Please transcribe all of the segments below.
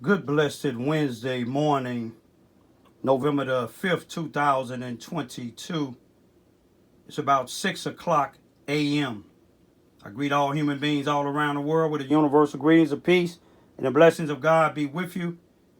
Good blessed Wednesday morning, November the 5th, 2022. It's about 6 o'clock a.m. I greet all human beings all around the world with the universal greetings of peace and the blessings of God be with you.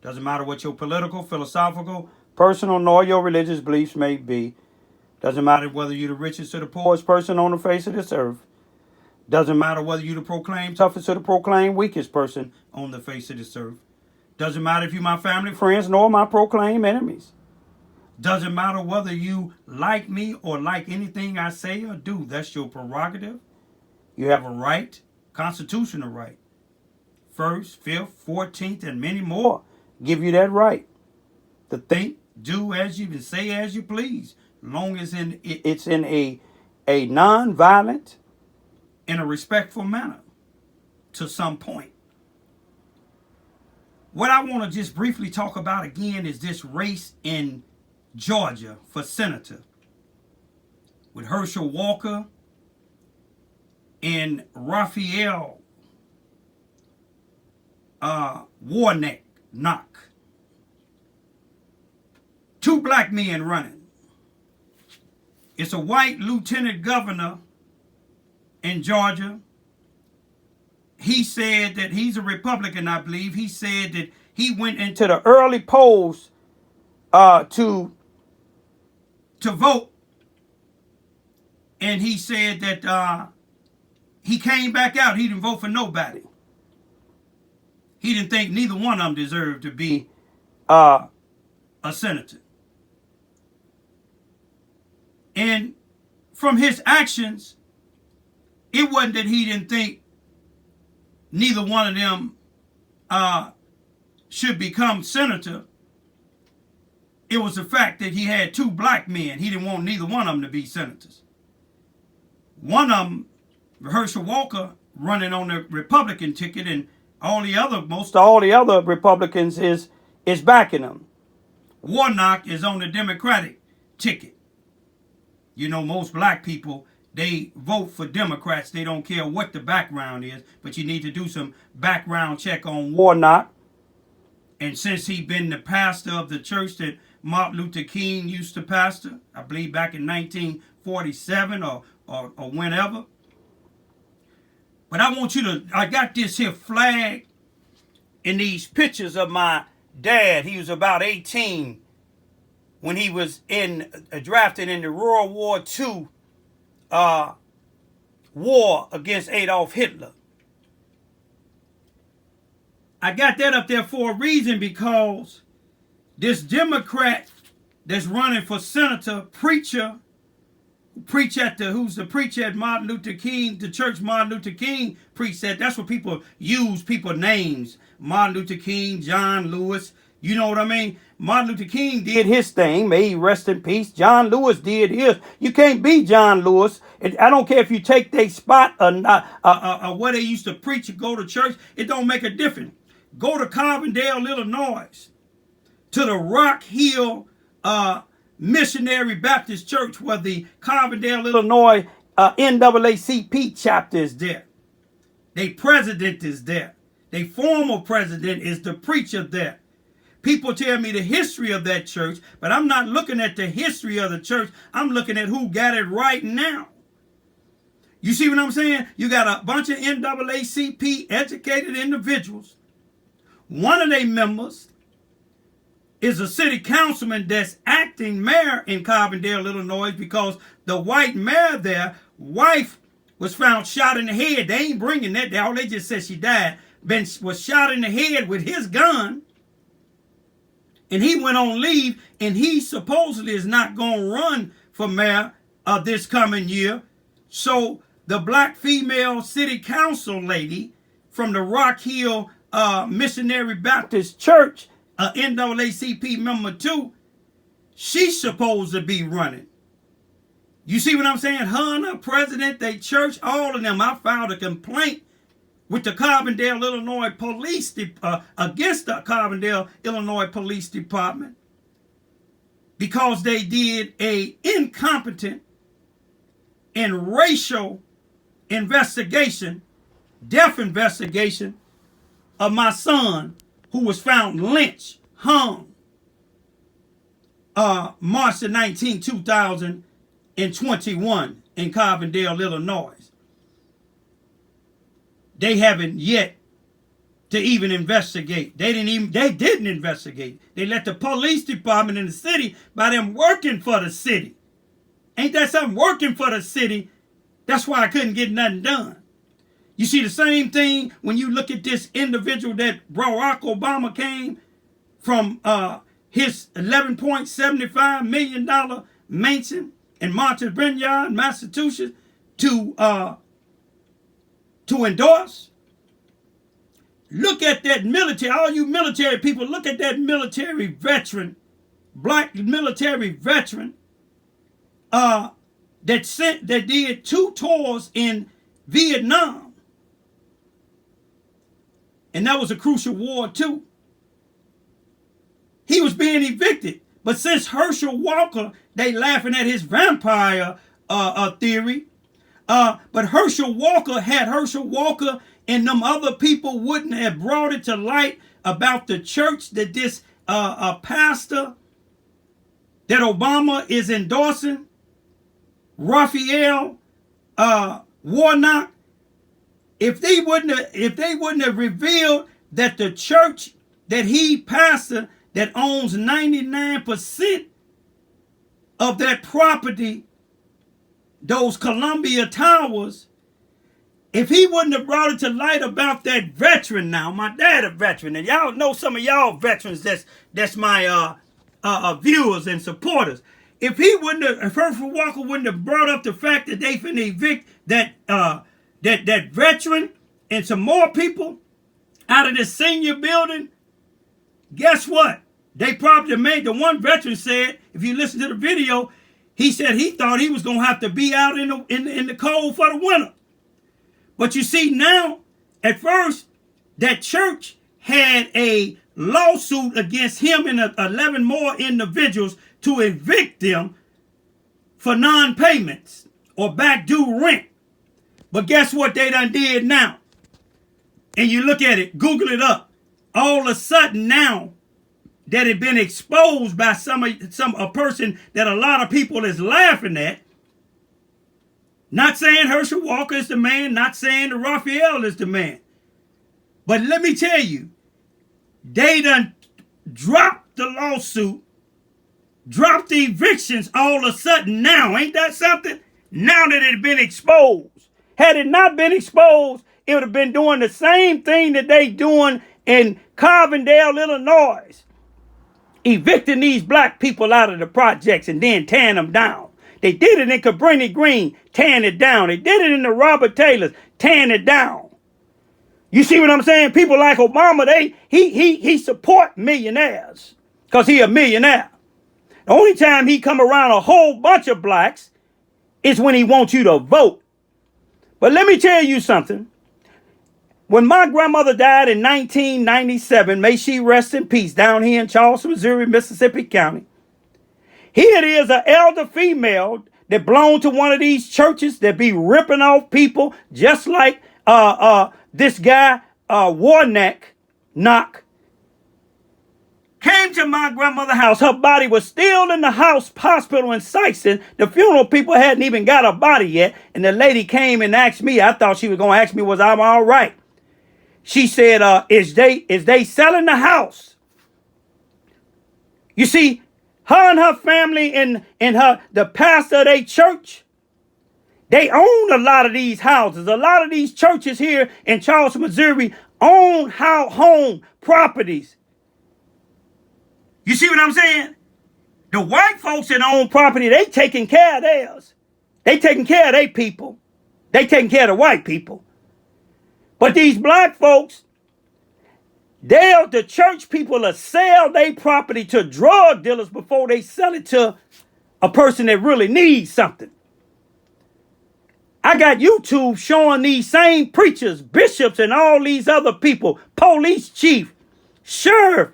Doesn't matter what your political, philosophical, personal, nor your religious beliefs may be. Doesn't matter whether you're the richest or the poorest person on the face of this earth. Doesn't matter whether you're the proclaimed toughest or the proclaimed weakest person on the face of this earth. Doesn't matter if you're my family, friends, nor my proclaimed enemies. Doesn't matter whether you like me or like anything I say or do. That's your prerogative. You have a right, constitutional right. 1st, 5th, 14th, and many more give you that right to think, do as you, and say as you please, long as it's in a non-violent, in a respectful manner to some point. What I want to just briefly talk about again is this race in Georgia for senator with Herschel Walker and Raphael Warnock. Two black men running. It's a white lieutenant governor in Georgia. He said that he's a Republican, I believe. He said that he went into the early polls to vote. And he said that he came back out. He didn't vote for nobody. He didn't think neither one of them deserved to be a senator. And from his actions, it wasn't that he didn't think neither one of them should become senator. It was the fact that he had two black men. He didn't want neither one of them to be senators. One of them, Herschel Walker, running on the Republican ticket, and most all the other Republicans is backing him. Warnock is on the Democratic ticket. You know, most black people, they vote for Democrats. They don't care what the background is, but you need to do some background check on Warnock. And since he's been the pastor of the church that Martin Luther King used to pastor, I believe back in 1947 or whenever. But I got this here flag in these pictures of my dad. He was about 18 when he was drafted in the World War II war against Adolf Hitler. I got that up there for a reason, because this Democrat that's running for senator, who's the preacher at Martin Luther King, the church Martin Luther King preached at. That's what people use, people names. Martin Luther King, John Lewis. You know what I mean? Martin Luther King did his thing. May he rest in peace. John Lewis did his. You can't be John Lewis. I don't care if you take their spot or not, or where they used to preach or go to church. It don't make a difference. Go to Carbondale, Illinois, to the Rock Hill Missionary Baptist Church, where the Carbondale, Illinois NAACP chapter is there. Their president is there. Their former president is the preacher there. People tell me the history of that church, but I'm not looking at the history of the church. I'm looking at who got it right now. You see what I'm saying? You got a bunch of NAACP educated individuals. One of their members is a city councilman that's acting mayor in Carbondale, Illinois, because the white mayor there, wife was found shot in the head. They ain't bringing that down. They just said she died. Was shot in the head with his gun. And he went on leave, and he supposedly is not going to run for mayor this coming year. So the black female city council lady from the Rock Hill Missionary Baptist Church, NAACP member too, she's supposed to be running. You see what I'm saying? Her and her president, they church, all of them. I filed a complaint with the Carbondale, Illinois Police against the Carbondale, Illinois Police Department, because they did a incompetent and racial investigation, death investigation of my son, who was found lynched, hung, March the 19th, 2021 in Carbondale, Illinois. They haven't yet to even investigate. They didn't investigate. They let the police department in the city, by them working for the city. Ain't that something? Working for the city. That's why I couldn't get nothing done. You see the same thing when you look at this individual that Barack Obama came from his $11.75 million mansion in Martha's Vineyard, Massachusetts, to endorse. Look at that military, all you military people, look at that military veteran, black military veteran, that did 2 tours in Vietnam. And that was a crucial war too. He was being evicted. But since Herschel Walker, they laughing at his vampire theory. But Herschel Walker and them other people wouldn't have brought it to light about the church that this pastor that Obama is endorsing, Raphael Warnock. If they wouldn't have revealed that the church that he pastor that owns 99% of that property, those Columbia Towers, if he wouldn't have brought it to light about that veteran now, my dad a veteran, and y'all know some of y'all veterans that's my viewers and supporters. If Herschel Walker wouldn't have brought up the fact that they finna evict that veteran and some more people out of this senior building, guess what? They probably made, the one veteran said, if you listen to the video, he said he thought he was going to have to be out in the cold for the winter. But you see now, at first, that church had a lawsuit against him and 11 more individuals to evict them for non-payments or back due rent. But guess what they done did now? And you look at it, Google it up. All of a sudden now, that had been exposed by a person that a lot of people is laughing at. Not saying Herschel Walker is the man, not saying that Raphael is the man. But let me tell you, they done dropped the lawsuit, dropped the evictions all of a sudden now. Ain't that something? Now that it had been exposed. Had it not been exposed, it would have been doing the same thing that they doing in Carbondale, Illinois. Evicting these black people out of the projects and then tearing them down. They did it in Cabrini Green, tearing it down. They did it in the Robert Taylors, tearing it down. You see what I'm saying? People like Obama, he support millionaires because he a millionaire. The only time he come around a whole bunch of blacks is when he wants you to vote. But let me tell you something. When my grandmother died in 1997, may she rest in peace, down here in Charleston, Missouri, Mississippi County. Here it is, an elder female that belonged to one of these churches that be ripping off people just like this guy, Warnock, came to my grandmother's house. Her body was still in the hospital in Sykeston. The funeral people hadn't even got her body yet. And the lady came and asked me, I thought she was going to ask me, was I all right? She said, is they selling the house? You see, her and her family and the pastor of their church, they own a lot of these houses. A lot of these churches here in Charleston, Missouri own home properties. You see what I'm saying? The white folks that own property, they taking care of theirs. They taking care of their people. They taking care of the white people. But these black folks, the church people will sell their property to drug dealers before they sell it to a person that really needs something. I got YouTube showing these same preachers, bishops, and all these other people, police chief, sheriff,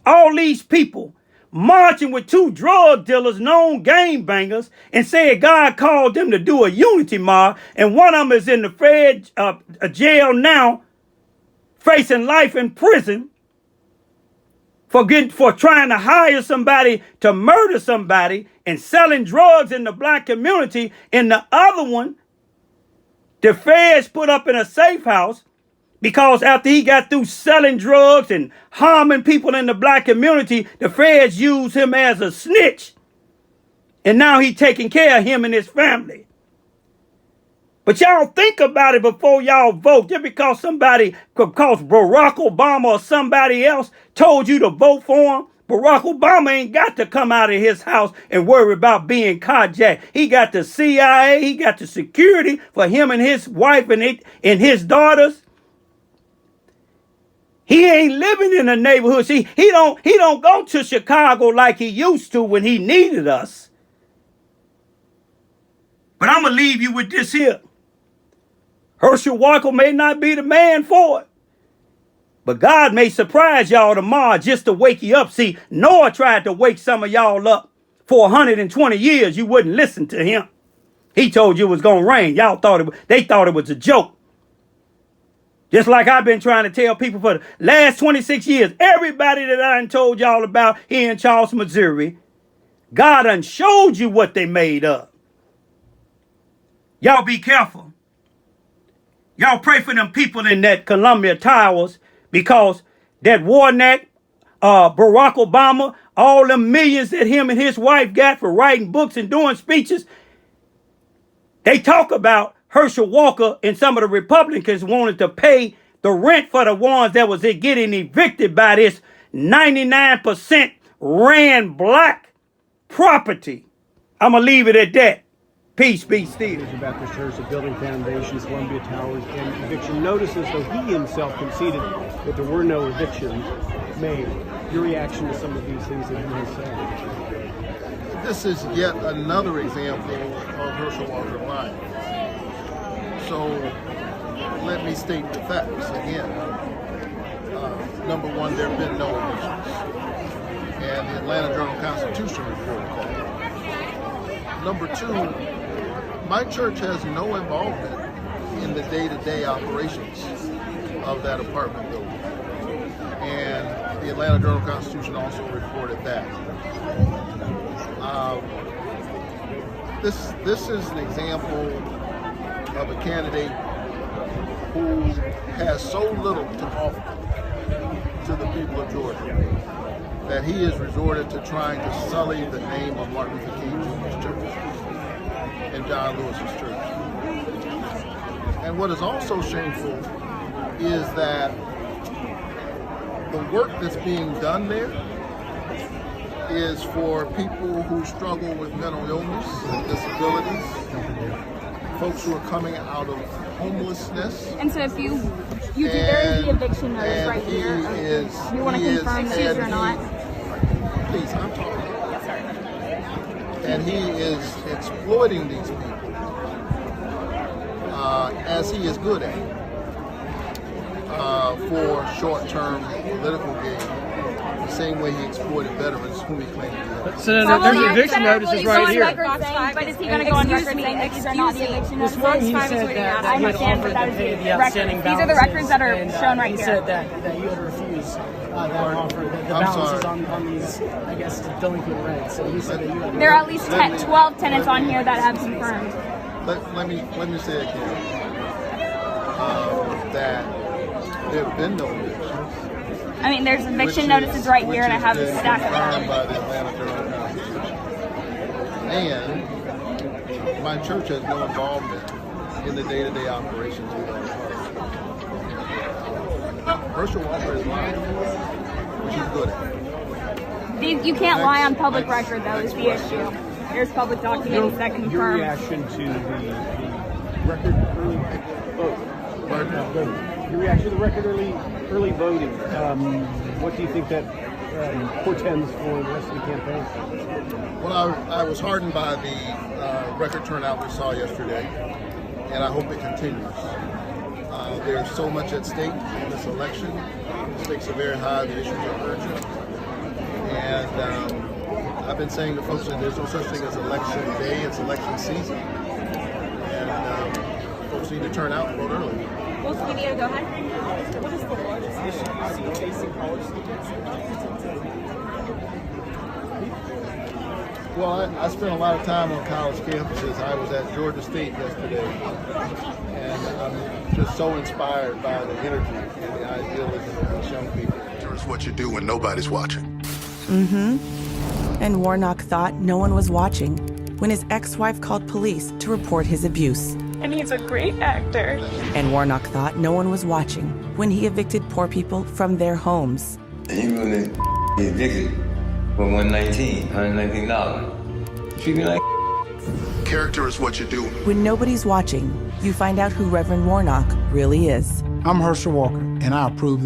all these people marching with 2 drug dealers, known gangbangers, and said God called them to do a unity march, and one of them is in the Fed jail now, facing life in prison for trying to hire somebody to murder somebody and selling drugs in the black community. And the other one, the feds put up in a safe house because after he got through selling drugs and harming people in the black community, the feds used him as a snitch. And now he's taking care of him and his family. But y'all think about it before y'all vote. Just because Barack Obama or somebody else told you to vote for him, Barack Obama ain't got to come out of his house and worry about being carjacked. He got the CIA, he got the security for him and his wife and his daughters. He ain't living in the neighborhood. See, he don't go to Chicago like he used to when he needed us. But I'm going to leave you with this here. Herschel Walker may not be the man for it. But God may surprise y'all tomorrow just to wake you up. See, Noah tried to wake some of y'all up for 120 years. You wouldn't listen to him. He told you it was going to rain. They thought it was a joke. Just like I've been trying to tell people for the last 26 years, everybody that I done told y'all about here in Charleston, Missouri, God done showed you what they made of. Y'all be careful. Y'all pray for them people in that Columbia Towers because that Warnock, Barack Obama, all them millions that him and his wife got for writing books and doing speeches, they talk about Herschel Walker and some of the Republicans wanted to pay the rent for the ones that was getting evicted by this 99% ran black property. I'm going to leave it at that. Peace be still. Baptist Church of building foundations, Columbia Towers, and eviction notices, though he himself conceded that there were no evictions made. Your reaction to some of these things that he has said? This is yet another example of Herschel Walker lying. So let me state the facts again. Number one, there have been no evictions, and the Atlanta Journal-Constitution reported that. Number two, my church has no involvement in the day-to-day operations of that apartment building. And the Atlanta Journal-Constitution also reported that. This is an example of a candidate who has so little to offer to the people of Georgia that he has resorted to trying to sully the name of Martin Luther King Jr.'s church and John Lewis's church. And what is also shameful is that the work that's being done there is for people who struggle with mental illness and disabilities, folks who are coming out of homelessness. And so if you do, there is the eviction notice right here. You want to confirm that these are not? Please, I'm talking. Yes, sir. And he is exploiting these people as he is good at for short-term political gain. The same way he exploited veterans whom he claimed to be. So there's eviction notices right here. But is he going to go on record saying that these are not the eviction notices? He said that I understand, but that is the record. These are the records that are shown right here. He said that you had refused that offer, the balances on these, I guess, delinquent rents. So he said that you had. There are at least 12 tenants on here that have confirmed. Let me say again that there have been no evictions. I mean, there's eviction notices right here, and I have a stack of them. By the Atlanta Journal-Constitution. And my church has no involvement in the day-to-day operations of that apartment. Herschel Walker is lying, which he's good at. You can't lie on public record, though, is the issue. There's public documents that confirm. Your reaction to the record early vote? Your reaction to the record early voting. What do you think that portends for the rest of the campaign? Well, I was heartened by the record turnout we saw yesterday, and I hope it continues. There's so much at stake in this election. The stakes are very high, the issues are urgent. And I've been saying to folks that there's no such thing as election day, it's election season. And folks need to turn out and vote early. Multimedia, go ahead. What is the largest issue you see facing college students? Well, I spent a lot of time on college campuses. I was at Georgia State yesterday, and I'm just so inspired by the energy and the idealism of these young people. It's what you do when nobody's watching. And Warnock thought no one was watching when his ex-wife called police to report his abuse. And he's a great actor. And Warnock thought no one was watching when he evicted poor people from their homes. And you really evicted for $119. Treat me like Character is what you do. When nobody's watching, you find out who Reverend Warnock really is. I'm Herschel Walker, and I approve it.